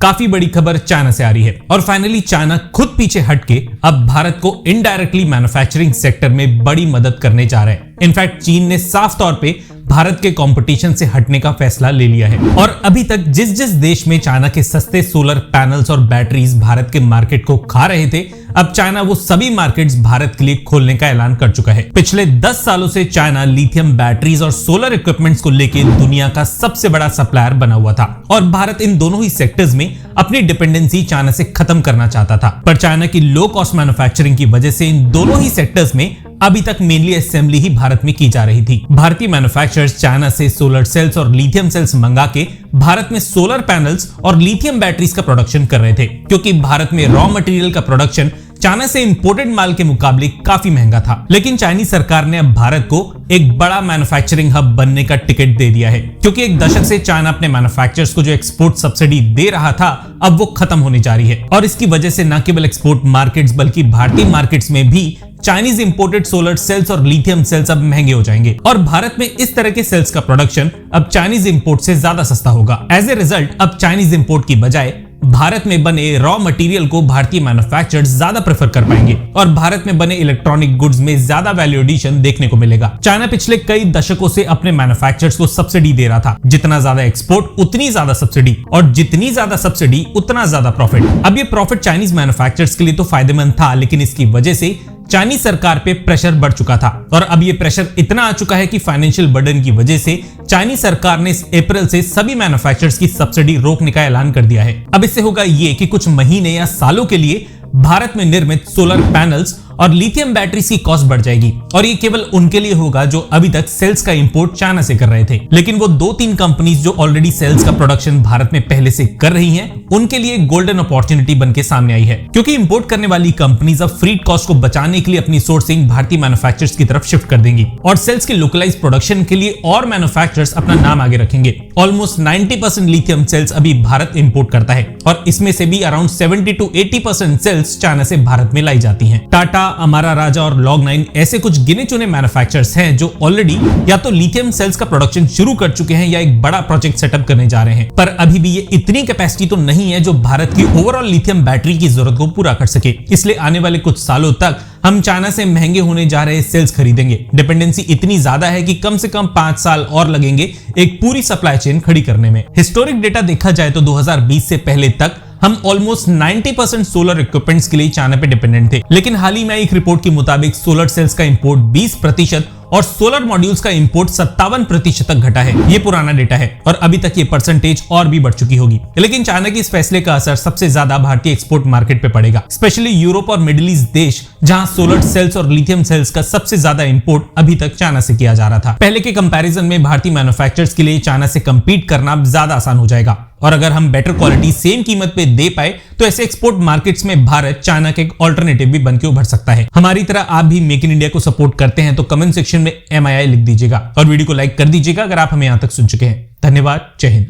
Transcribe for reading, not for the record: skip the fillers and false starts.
काफी बड़ी खबर चाइना से आ रही है और फाइनली चाइना खुद पीछे हटके अब भारत को इनडायरेक्टली मैन्युफैक्चरिंग सेक्टर में बड़ी मदद करने जा रहे हैं। इनफैक्ट चीन ने साफ तौर पे भारत के कंपटीशन से हटने का फैसला ले लिया है और अभी तक जिस जिस देश में चाइना के सस्ते सोलर पैनल्स और बैटरीज भारत के मार्केट को खा रहे थे, अब चाइना वो सभी मार्केट्स भारत के लिए खोलने का ऐलान कर चुका है। पिछले 10 सालों से चाइना लिथियम बैटरीज और सोलर इक्विपमेंट्स को लेकर दुनिया का सबसे बड़ा सप्लायर बना हुआ था और भारत इन दोनों ही सेक्टर्स में अपनी डिपेंडेंसी चाइना से खत्म करना चाहता था। पर चाइना की लो कॉस्ट मैन्युफैक्चरिंग की वजह से इन दोनों ही सेक्टर्स में अभी तक मेनली असेंबली ही भारत में की जा रही थी। भारतीय मैन्युफैक्चरर्स चाइना से सोलर सेल्स और लिथियम सेल्स मंगा के भारत में सोलर पैनल्स और लिथियम बैटरीज का प्रोडक्शन कर रहे थे, क्योंकि भारत में रॉ मटेरियल का प्रोडक्शन चाइना से इंपोर्टेड माल के मुकाबले काफी महंगा था। लेकिन चाइनीज सरकार ने अब भारत को एक बड़ा मैन्युफैक्चरिंग हब बनने का टिकट दे दिया है, क्योंकि एक दशक से चाइना अपने मैन्युफैक्चरर्स को जो एक्सपोर्ट सब्सिडी दे रहा था अब वो खत्म होने जा रही है और इसकी वजह से न केवल एक्सपोर्ट मार्केट्स बल्कि भारतीय मार्केट्स में भी चाइनीज इंपोर्टेड सोलर सेल्स और लिथियम सेल्स अब महंगे हो जाएंगे और भारत में इस तरह के सेल्स का प्रोडक्शन अब चाइनीज इंपोर्ट से ज्यादा सस्ता होगा। एज ए रिजल्ट अब चाइनीज इंपोर्ट की बजाय भारत में बने रॉ मटेरियल को भारतीय मैन्युफैक्चरर्स ज्यादा प्रेफर कर पाएंगे और भारत में बने इलेक्ट्रॉनिक गुड्स में ज्यादा वैल्यू एडिशन देखने को मिलेगा। चाइना पिछले कई दशकों से अपने मैन्युफैक्चरर्स को सब्सिडी दे रहा था, जितना ज्यादा एक्सपोर्ट उतनी ज्यादा सब्सिडी और जितनी ज्यादा सब्सिडी उतना ज्यादा प्रॉफिट। अब ये प्रॉफिट चाइनीज मैन्युफैक्चरर्स के लिए तो फायदेमंद था, लेकिन इसकी वजह से चाइनीज सरकार पे प्रेशर बढ़ चुका था और अब ये प्रेशर इतना आ चुका है कि फाइनेंशियल बर्डन की वजह से चाइनीज सरकार ने इस अप्रैल से सभी मैन्युफैक्चरर्स की सब्सिडी रोकने का ऐलान कर दिया है। अब इससे होगा ये कि कुछ महीने या सालों के लिए भारत में निर्मित सोलर पैनल्स और लिथियम बैटरीज की कॉस्ट बढ़ जाएगी और ये केवल उनके लिए होगा जो अभी तक सेल्स का इंपोर्ट चाइना से कर रहे थे। लेकिन वो 2-3 कंपनीज जो ऑलरेडी सेल्स का प्रोडक्शन भारत में पहले से कर रही हैं, उनके लिए गोल्डन अपॉर्चुनिटी बनके सामने आई है, क्योंकि इंपोर्ट करने वाली कंपनीज अब फ्रीट कॉस्ट को बचाने के लिए अपनी सोर्सिंग भारतीय मैन्युफैक्चरर्स की तरफ शिफ्ट कर देंगी और सेल्स के लोकलाइज प्रोडक्शन के लिए और मैन्युफैक्चरर्स अपना नाम आगे रखेंगे। ऑलमोस्ट 90% लिथियम सेल्स अभी भारत इंपोर्ट करता है और इसमें से भी अराउंड 70 to 80% सेल्स चाइना से भारत में लाई जाती हैं। टाटा, अमारा राजा और लॉग9 ऐसे कुछ गिने चुने मैन्युफैक्चरर्स हैं जो ऑलरेडी या तो लिथियम सेल्स का प्रोडक्शन शुरू कर चुके हैं या एक बड़ा प्रोजेक्ट सेटअप करने जा रहे हैं। पर अभी भी ये इतनी कैपेसिटी तो नहीं है जो भारत की ओवरऑल लिथियम बैटरी की जरूरत को पूरा कर सके। इसलिए आने वाले कुछ सालों तक हम चाइना से महंगे होने जा रहे सेल्स खरीदेंगे। डिपेंडेंसी इतनी ज्यादा है कि कम से कम 5 साल और लगेंगे एक पूरी सप्लाई चेन खड़ी करने में। हिस्टोरिक डेटा देखा जाए तो 2020 से पहले तक हम ऑलमोस्ट 90% सोलर इक्विपमेंट्स के लिए चाइना पे डिपेंडेंट थे, लेकिन हाल ही में एक रिपोर्ट के मुताबिक सोलर सेल्स का इंपोर्ट 20% और सोलर मॉड्यूल्स का इंपोर्ट 57% तक घटा है। ये पुराना डेटा है और अभी तक ये परसेंटेज और भी बढ़ चुकी होगी। लेकिन चाइना के इस फैसले का असर सबसे ज्यादा भारतीय एक्सपोर्ट मार्केट पे पड़ेगा, स्पेशली यूरोप और मिडिल ईस्ट देश, जहां सोलर सेल्स और लिथियम सेल्स का सबसे ज्यादा इंपोर्ट अभी तक चाइना से किया जा रहा था। पहले के कंपैरिजन में भारतीय मैन्युफैक्चरर्स के लिए चाइना से कंपीट करना ज्यादा आसान हो जाएगा और अगर हम बेटर क्वालिटी सेम कीमत पे दे पाए तो ऐसे एक्सपोर्ट मार्केट्स में भारत चाइना के एक ऑल्टरनेटिव भी बनके उभर सकता है। हमारी तरह आप भी मेक इन इंडिया को सपोर्ट करते हैं तो कमेंट सेक्शन में MII लिख दीजिएगा और वीडियो को लाइक कर दीजिएगा अगर आप हमें यहां तक सुन चुके हैं। धन्यवाद। जय हिंद।